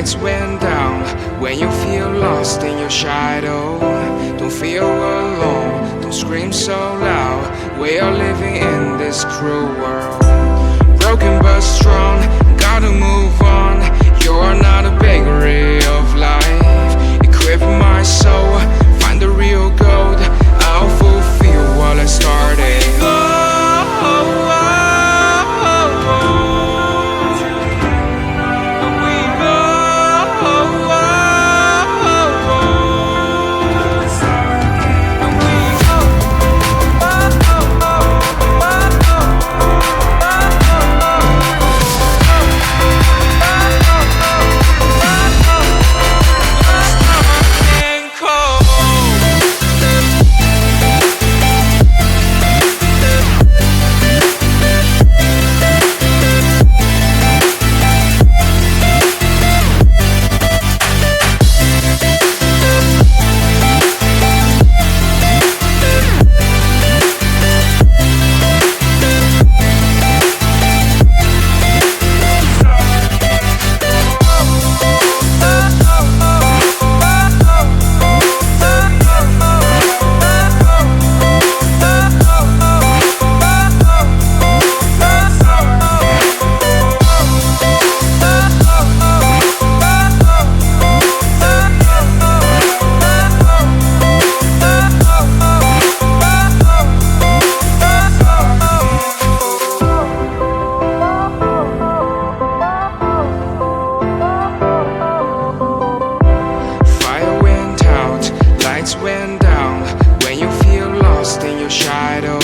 lights went down. When you feel lost in your shadow, don't feel alone, don't scream so loud. We are living in this cruel world, broken but strong, gotta move on. You're not a bakery of life. Equip my soul, find the real gold. I'll fulfill what I started. Went down when you feel lost in your shadow.